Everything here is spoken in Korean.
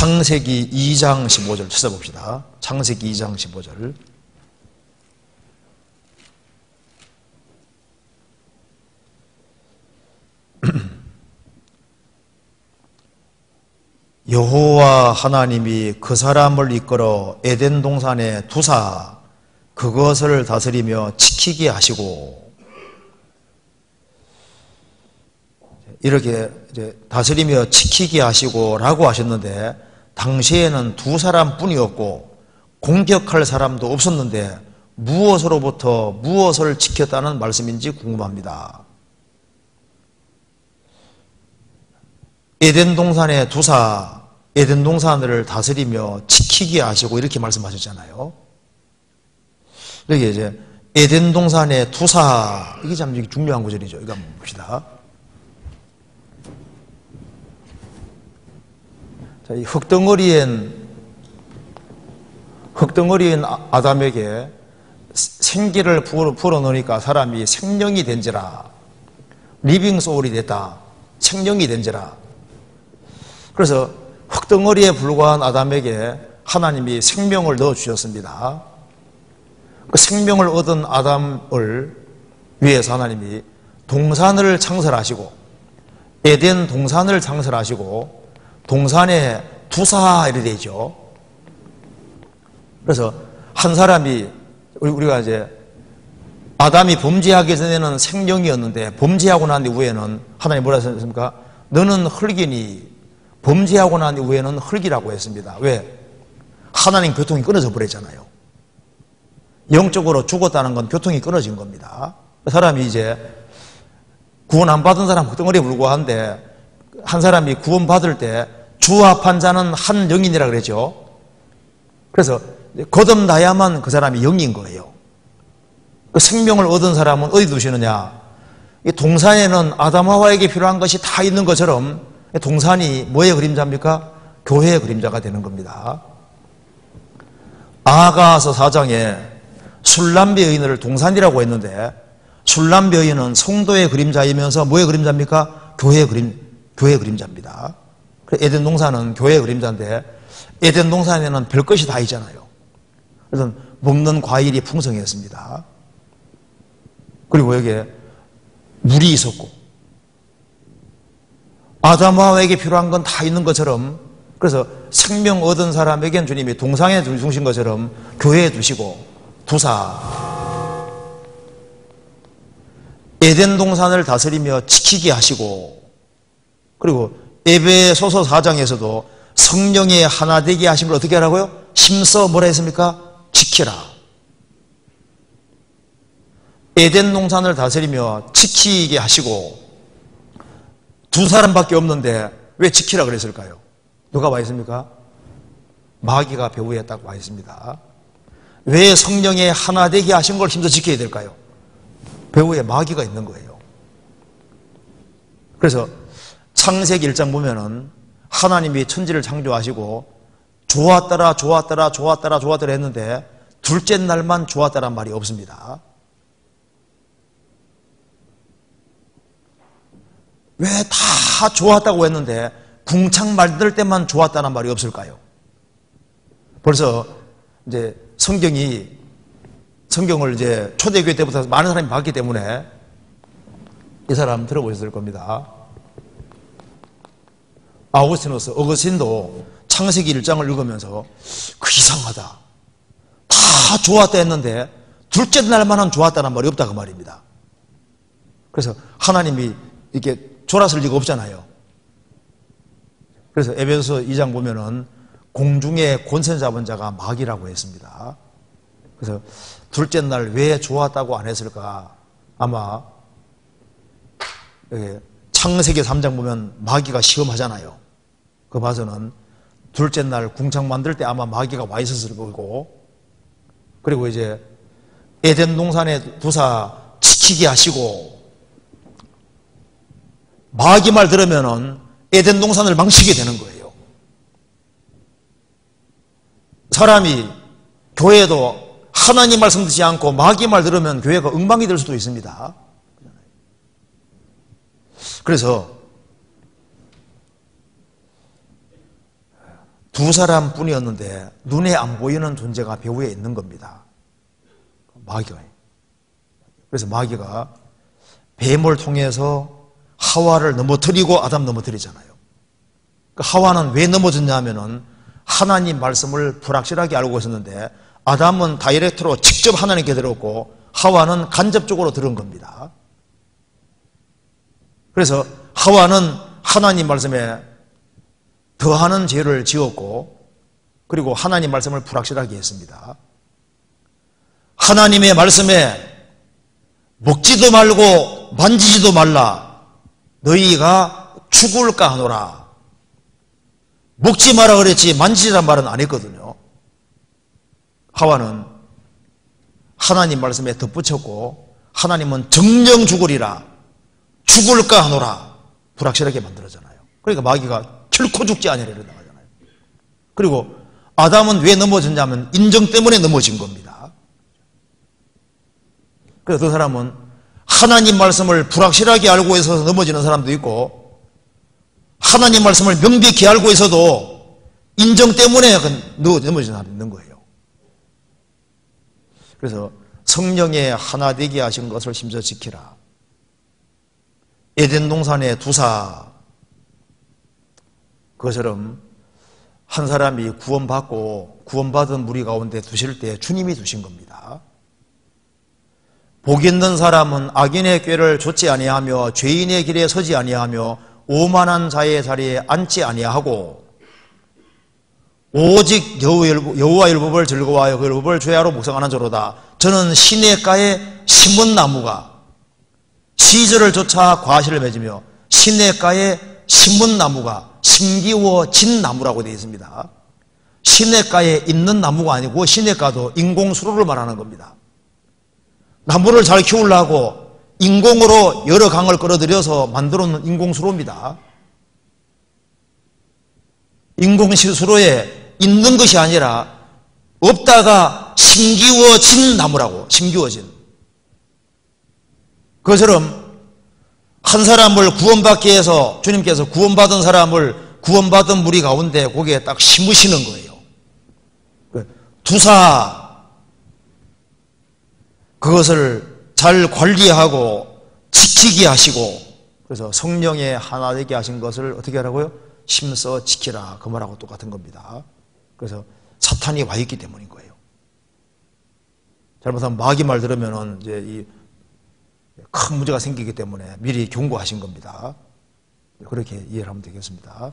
창세기 2장 15절 찾아봅시다. 창세기 2장 15절. 여호와 하나님이 그 사람을 이끌어 에덴 동산에 두사 그것을 다스리며 지키게 하시고, 이렇게 이제 다스리며 지키게 하시고 라고 하셨는데, 당시에는 두 사람뿐이었고 공격할 사람도 없었는데 무엇으로부터 무엇을 지켰다는 말씀인지 궁금합니다. 에덴 동산에 두사 에덴 동산을 다스리며 지키게 하시고 이렇게 말씀하셨잖아요. 여기 이제 에덴 동산에 두사, 이게 참 중요한 구절이죠. 이거 한번 봅시다. 자, 이 흙덩어리인 아담에게 생기를 불어넣으니까 사람이 생명이 된지라, 리빙 소울이 됐다, 생명이 된지라. 그래서 흙덩어리에 불과한 아담에게 하나님이 생명을 넣어주셨습니다. 그 생명을 얻은 아담을 위해서 하나님이 동산을 창설하시고, 에덴 동산을 창설하시고, 동산에 두사 이렇게 되죠. 그래서 한 사람이, 우리가 이제 아담이 범죄하기 전에는 생명이었는데 범죄하고 난 이후에는 하나님 뭐라 하셨습니까? 너는 흙이니, 범죄하고 난 이후에는 흙이라고 했습니다. 왜? 하나님 교통이 끊어져 버렸잖아요. 영적으로 죽었다는 건 교통이 끊어진 겁니다. 사람이 이제 구원 안 받은 사람 흙덩어리에 불과한데, 한 사람이 구원 받을 때 주합한 자는 한 영이니라 그랬죠. 그래서 거듭나야만 그 사람이 영인 거예요. 그 생명을 얻은 사람은 어디 두시느냐? 이 동산에는 아담 하와에게 필요한 것이 다 있는 것처럼 동산이 뭐의 그림자입니까? 교회의 그림자가 되는 겁니다. 아가서 4장에 술람비 여인을 동산이라고 했는데, 술람비 여인은 성도의 그림자이면서 뭐의 그림자입니까? 교회의 그림자입니다. 에덴 동산은 교회의 그림자인데, 에덴 동산에는 별것이 다 있잖아요. 그래서 먹는 과일이 풍성했습니다. 그리고 여기에 물이 있었고, 아담 하와에게 필요한 건 다 있는 것처럼, 그래서 생명 얻은 사람에겐 주님이 동산에 두신 것처럼 교회에 두시고, 두사 에덴 동산을 다스리며 지키게 하시고, 그리고 에베소서 4장에서도 성령의 하나 되게 하심을 어떻게 하라고요? 힘써 뭐라 했습니까? 지키라. 에덴 동산을 다스리며 지키게 하시고, 두 사람밖에 없는데 왜 지키라 그랬을까요? 누가 와 있습니까? 마귀가 배후에 딱 와 있습니다. 왜 성령의 하나 되게 하신 걸 힘써 지켜야 될까요? 배후에 마귀가 있는 거예요. 그래서 창세기 1장 보면은 하나님이 천지를 창조하시고 좋았더라 했는데 둘째 날만 좋았다란 말이 없습니다. 왜 다 좋았다고 했는데 궁창 만들 때만 좋았다는 말이 없을까요? 벌써 이제 성경을 이제 초대교회 때부터 많은 사람이 봤기 때문에 이 사람 들어보셨을 겁니다. 어거스틴도 창세기 1장을 읽으면서 그 이상하다, 다 좋았다 했는데 둘째 날만은 좋았다는 말이 없다 그 말입니다. 그래서 하나님이 이렇게 졸았을 리가 없잖아요. 그래서 에베소서 2장 보면은 공중에 권세 잡은 자가 마귀라고 했습니다. 그래서 둘째 날 왜 좋았다고 안 했을까? 아마 여기 창세기 3장 보면 마귀가 시험하잖아요. 그 봐서는 둘째 날 궁창 만들 때 아마 마귀가 와 있었을 거고, 그리고 이제 에덴 동산에 두사 지키게 하시고, 마귀 말 들으면은 에덴 동산을 망치게 되는 거예요. 사람이 교회도 하나님 말씀 듣지 않고 마귀 말 들으면 교회가 엉망이 될 수도 있습니다. 그래서 두 두 사람뿐이었는데 눈에 안 보이는 존재가 배후에 있는 겁니다. 마귀가. 그래서 마귀가 뱀을 통해서 하와를 넘어뜨리고 아담 넘어뜨리잖아요. 하와는 왜 넘어졌냐 하면은 하나님 말씀을 불확실하게 알고 있었는데 아담은 다이렉트로 직접 하나님께 들었고 하와는 간접적으로 들은 겁니다. 그래서 하와는 하나님 말씀에 더하는 죄를 지었고 그리고 하나님 말씀을 불확실하게 했습니다. 하나님의 말씀에 먹지도 말고 만지지도 말라 너희가 죽을까 하노라. 먹지 마라 그랬지 만지란 말은 안 했거든요. 하와는 하나님 말씀에 덧붙였고 하나님은 정령 죽으리라 죽을까 하노라 불확실하게 만들었잖아요. 그러니까 마귀가 결코 죽지 아니하리라 나가잖아요. 그리고 아담은 왜 넘어졌냐면 인정 때문에 넘어진 겁니다. 그래서 그 사람은 하나님 말씀을 불확실하게 알고 있어서 넘어지는 사람도 있고 하나님 말씀을 명백히 알고 있어도 인정 때문에 넘어지는 사람도 있는 거예요. 그래서 성령의 하나 되게 하신 것을 힘써 지키라. 에덴 동산의 두사 그것처럼 한 사람이 구원받고 구원받은 무리 가운데 두실 때 주님이 두신 겁니다. 복 있는 사람은 악인의 꾀를 좇지 아니하며 죄인의 길에 서지 아니하며 오만한 자의 자리에 앉지 아니하고 오직 여호와 율법을 즐거워하여 그 율법을 죄하로 묵상하는 자로다. 저는 시냇가에 심은 나무가 시절을 쫓아 과실을 맺으며 시냇가에 심은 나무가 심기워진 나무라고 되어 있습니다. 시냇가에 있는 나무가 아니고 시냇가도 인공수로를 말하는 겁니다. 나무를 잘 키우려고 인공으로 여러 강을 끌어들여서 만들어 놓은 인공수로입니다. 인공수로에 있는 것이 아니라 없다가 심기워진 나무라고. 심기워진. 그것처럼 한 사람을 구원받기 위해서 주님께서 구원받은 사람을 구원받은 무리 가운데 거기에 딱 심으시는 거예요. 두사 그것을 잘 관리하고 지키게 하시고 그래서 성령의 하나 되게 하신 것을 어떻게 하라고요? 힘써 지키라. 그 말하고 똑같은 겁니다. 그래서 사탄이 와 있기 때문인 거예요. 잘못하면 마귀 말 들으면은 이제 큰 문제가 생기기 때문에 미리 경고하신 겁니다. 그렇게 이해를 하면 되겠습니다.